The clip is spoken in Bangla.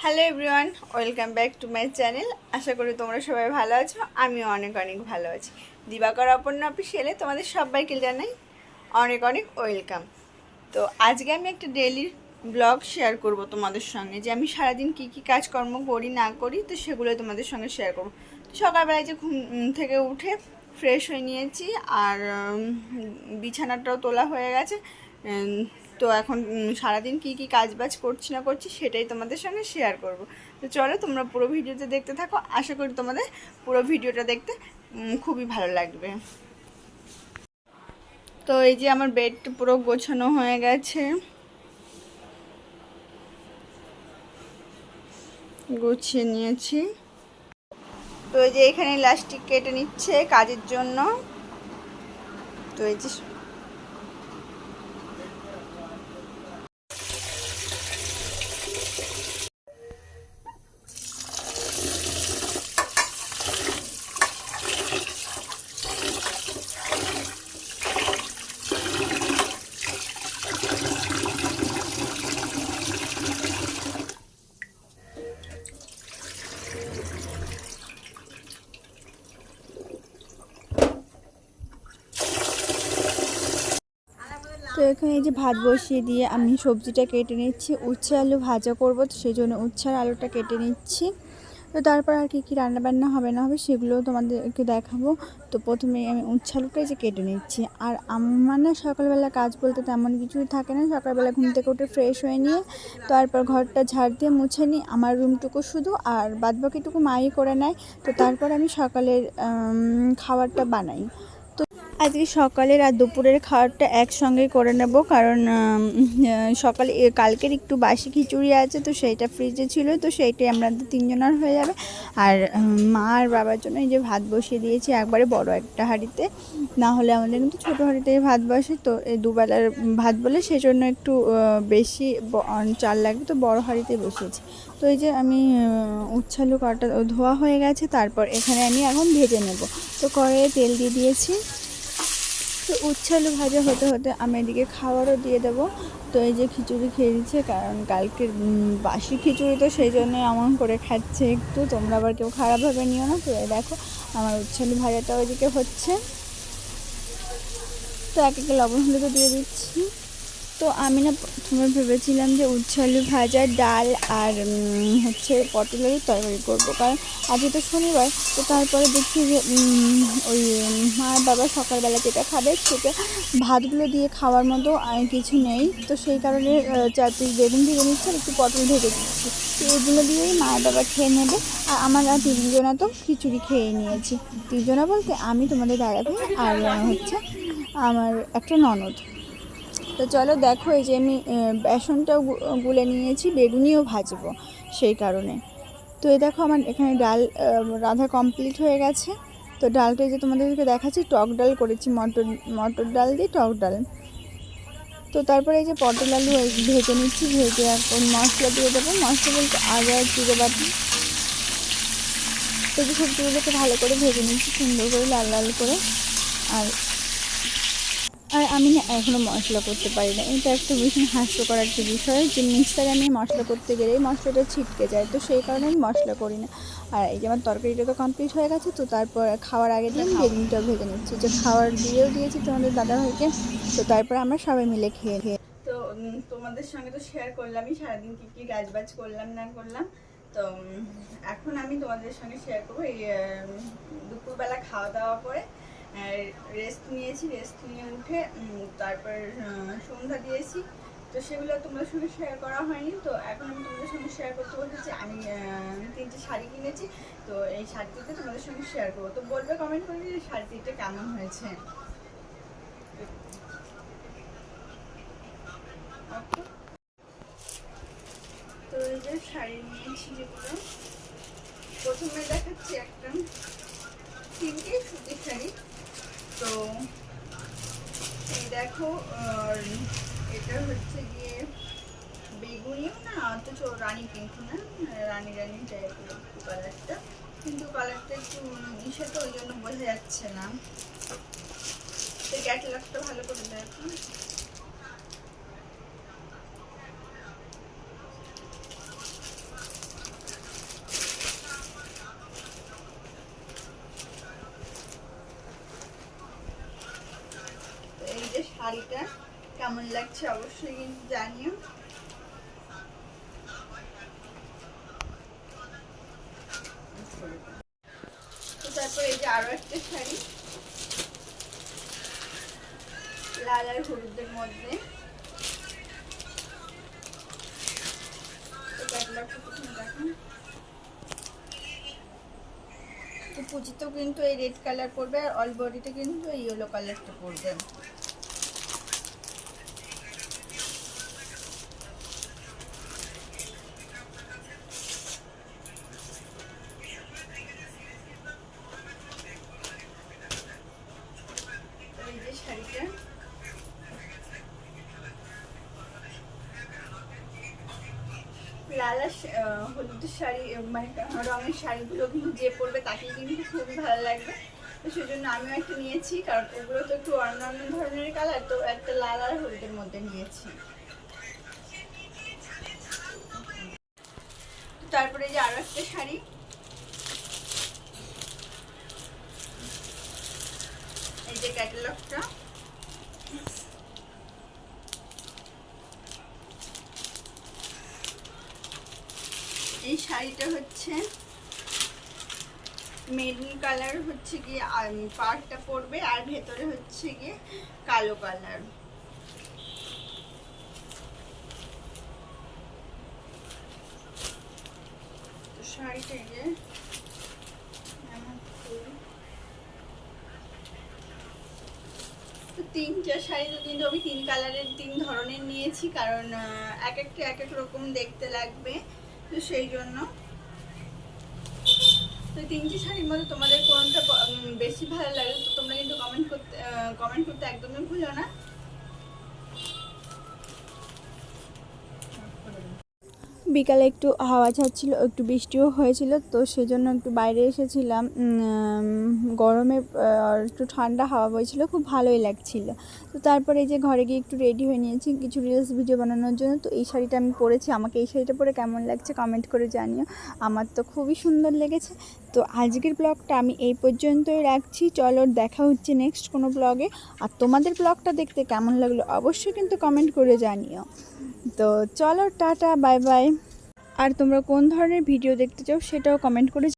Hello everyone, welcome back to my channel. আশা করি তোমরা সবাই ভালো আছো। আমিও অনেক অনেক ভালো আছি। দিবাকর অপর্ণা অফিসিয়ালে তোমাদের সবাইকে জানাই অনেক অনেক ওয়েলকাম। তো আজকে আমি একটা ডেইলি ব্লগ শেয়ার করব তোমাদের সঙ্গে, যে আমি সারাদিন কি কি কাজকর্ম করি না করি, তো সেগুলো তোমাদের সঙ্গে শেয়ার করব। তো সকালবেলায় যে ঘুম থেকে উঠে ফ্রেশ হয়ে নিয়েছি, আর বিছানাটাও তোলা হয়ে গেছে। তো এখন সারাদিন কি কি কাজবাজ করছি না করছি সেটাই তোমাদের সঙ্গে শেয়ার করব। তো চলো তোমরা পুরো ভিডিওতে দেখতে থাকো। আশা করি তোমাদের পুরো ভিডিওটা দেখতে খুবই ভালো লাগবে। তো এই যে আমার বেডটা পুরো গোছানো হয়ে গেছে, গুছিয়ে নিয়েছি। তো এই যে এখানে ইলাস্টিক কেটে নিচ্ছে কাজের জন্য। তো এই যে তো এখানে এই যে ভাত বসিয়ে দিয়ে আমি সবজিটা কেটে নিচ্ছি। উচ্ছে আলু ভাজা করব, তো সেই জন্য উচ্ছের আলুটা কেটে নিচ্ছি। তো তারপর আর কি রান্নাবান্না হবে না হবে সেগুলোও তোমাদেরকে দেখাবো। তো প্রথমে আমি উচ্ছে আলুটাই যে কেটে নিচ্ছি। আর আমার না সকালবেলা কাজ বলতে তেমন কিছুই থাকে না। সকালবেলা ঘুম থেকে উঠে ফ্রেশ হয়ে নিয়ে তারপর ঘরটা ঝাড় দিয়ে মুছে নিই, আমার রুমটুকু শুধু, আর বাদবাকিটুকু মাই করে নেয়। তো তারপর আমি সকালের খাবারটা বানাই। আজকে সকালের আর দুপুরের খাবারটা একসঙ্গে করে নেব, কারণ সকালে কালকের একটু বাসি খিচুড়ি আছে, তো সেইটা ফ্রিজে ছিল, তো সেইটাই আমাদের তিনজনের হয়ে যাবে। আর মা আর বাবার জন্য এই যে ভাত বসিয়ে দিয়েছি একবারে বড় একটা হাঁড়িতে। না হলে আমাদের কিন্তু ছোটো হাঁড়িতেই ভাত বসে, তো এই দুবেলার ভাত বলে সেই জন্য একটু বেশি চাল লাগবে, তো বড় হাঁড়িতে বসিয়েছি। তো এই যে আমি উচ্ছে আলু কাটা ধোয়া হয়ে গেছে, তারপর এখানে আমি এখন ভেজে নেব। তো কড়াইয়ে তেল দিয়ে দিয়েছি। তো উচ্ছে আলু ভাজা হতে হতে আমি এদিকে খাবারও দিয়ে দেবো। তো এই যে খিচুড়ি খেয়ে দিচ্ছে, কারণ কালকের বাসি খিচুড়ি, তো সেই জন্যই এমন করে খাচ্ছে একটু। তোমরা আবার কেউ খারাপভাবে নিও না। তো দেখো আমার উচ্ছে আলু ভাজাটাও এদিকে হচ্ছে। তো এক এক লবণ হলুদও দিয়ে দিচ্ছি। তো আমি না প্রথমে ভেবেছিলাম যে উচ্ছে আলু ভাজা, ডাল আর হচ্ছে পটলের তরকারি করবো, কারণ আজকে তো শনিবার। তো তারপরে দেখছি যে ওই মা বাবা সকালবেলা যেটা খাবে সেটা ভাতগুলো দিয়ে খাওয়ার মতো কিছু নেই। তো সেই কারণে 4 পিস বেগুন ভেজে নিচ্ছি আর একটু পটল ভেজে দিচ্ছি। তো এগুলো দিয়েই মা বাবা খেয়ে নেবে। আর আমরা তিনজনা তো খিচুড়ি খেয়ে নিয়েছি। তিনজনা বলতে আমি, তোমাদের দাদাভাই, আর হচ্ছে আমার একটা ননদ। তো চলো দেখো, এই যে আমি বেসনটাও গুলে নিয়েছি, বেগুনিও ভাজবো সেই কারণে। তো এই দেখো আমার এখানে ডাল রাঁধা কমপ্লিট হয়ে গেছে। তো ডালটা যে তোমাদেরকে দেখাচ্ছি, টক ডাল করেছি, মটর ডাল দিয়ে টক ডাল। তো তারপরে এই যে পটল আলু ভেজে নিচ্ছি, ভেজে এখন মশলা দিয়ে দেবো। মশলা বলতে আদা জিরে বাটি। তো এই যে সবজিগুলোকে ভালো করে ভেজে নিচ্ছি, সুন্দর করে লাল লাল করে। আর আর আমি না এখনও মশলা করতে পারি না। এটা একটা ভীষণ হাস্যকর একটা বিষয়, যে মিক্সারে আমি মশলা করতে গেলেই মশলাটা ছিটকে যায়, তো সেই কারণে আমি মশলা করি না। আর এই যে আমার তরকারিটা তো কমপ্লিট হয়ে গেছে। তো তারপর খাওয়ার আগে দিয়ে আমি বেগুনটাও ভেজে নিচ্ছি, যে খাওয়ার দিয়েও দিয়েছি তোমাদের দাদাভাইকে। তো তারপর আমরা সবাই মিলে খেয়ে তো তোমাদের সঙ্গে তো শেয়ার করলামই সারাদিন কি কি কাজবাজ করলাম না করলাম। তো এখন আমি তোমাদের সঙ্গে শেয়ার করবো এই দুপুরবেলা খাওয়া দাওয়া করে রেস্ট নিয়েছি। রেস্ট নিয়ে উঠে তারপর সন্ধ্যা দিয়েছি। তো সেগুলো তোমাদের সঙ্গে শেয়ার করা হয়নি। তো এখন আমি তোমাদের সঙ্গে শেয়ার করতে বলতেছি, আমি 3টে শাড়ি কিনেছি। তো এই শাড়িটিতে তোমাদের সঙ্গে শেয়ার করবো। তো বলবে কমেন্ট করে যে শাড়িটিটা কেমন হয়েছে। তো এই যে শাড়ি নিয়েছি, যেগুলো প্রথমে দেখাচ্ছি একটা সিল্কি সুতির শাড়ি। তো এই দেখো, এটা হচ্ছে গিয়ে বেগুনিও না, অথচ রানী পিঙ্ক না, রানী রানী টাইপের একটু কালারটা, কিন্তু কালারটা একটু ইসে, তো ওই জন্য বোঝা যাচ্ছে না। তো ক্যাটালগটা ভালো করে দেখো। শাড়িটা কেমন লাগছে অবশ্যই কিন্তু জানিও। তো তারপর এই যে আরো একটা শাড়ি লাল আর হলুদের মধ্যে, তো কুচিতেও কিন্তু এই রেড কালার পড়বে আর অল বডিতে কিন্তু এই ইয়েলো কালারটা পড়বে। এই যে শাড়িটা লাল হলুদের শাড়ি মানে রঙের শাড়িগুলো কিন্তু যে পরবে তাকে কিন্তু খুবই ভালো লাগবে। তো সেই জন্য আমিও একটা নিয়েছি, কারণ ওগুলো তো একটু অন্যান্য ধরনের কালার, তো একটা লাল আর হলুদের মধ্যে নিয়েছি। তারপরে যে আরো একটা শাড়ি, এই যে ক্যাটালগটা, এই শাড়িটা হচ্ছে মেরুন কালার হচ্ছে গিয়ে পাড়টা পড়বে আর ভেতরে হচ্ছে গিয়ে কালো কালার। তো শাড়িটা যে তো তিনটা শাড়ি তো কিন্তু আমি 3 কালারের 3 ধরনের নিয়েছি, কারণ এক একটা এক এক রকম দেখতে লাগবে, তো সেই জন্য। তো 3টি শাড়ির মধ্যে তোমাদের কোনটা বেশি ভালো লাগে তো তোমরা কিন্তু কমেন্ট করতে একদমই ভুলো না। বিকালে একটু হাওয়া ছাড়ছিল, একটু বৃষ্টিও হয়েছিল, তো সেজন্য একটু বাইরে এসেছিলাম। গরমে একটু ঠান্ডা হাওয়া বইছিল, খুব ভালোই লাগছিল। তো তারপরে এই যে ঘরে গিয়ে একটু রেডি হয়ে নিয়েছি কিছু রিলস ভিডিও বানানোর জন্য। তো এই শাড়িটা আমি পরেছি, আমাকে এই শাড়িটা পরে কেমন লাগছে কমেন্ট করে জানিও। আমার তো খুবই সুন্দর লেগেছে। তো আজকের ব্লগটা আমি এই পর্যন্তই রাখছি। চলো দেখা হচ্ছে নেক্সট কোনো ব্লগে। আর তোমাদের ব্লগটা দেখতে কেমন লাগলো অবশ্যই কিন্তু কমেন্ট করে জানিও। তো চলো টাটা, বাই বাই। আর তোমরা কোন ধরনের ভিডিও দেখতে চাও সেটাও কমেন্ট করে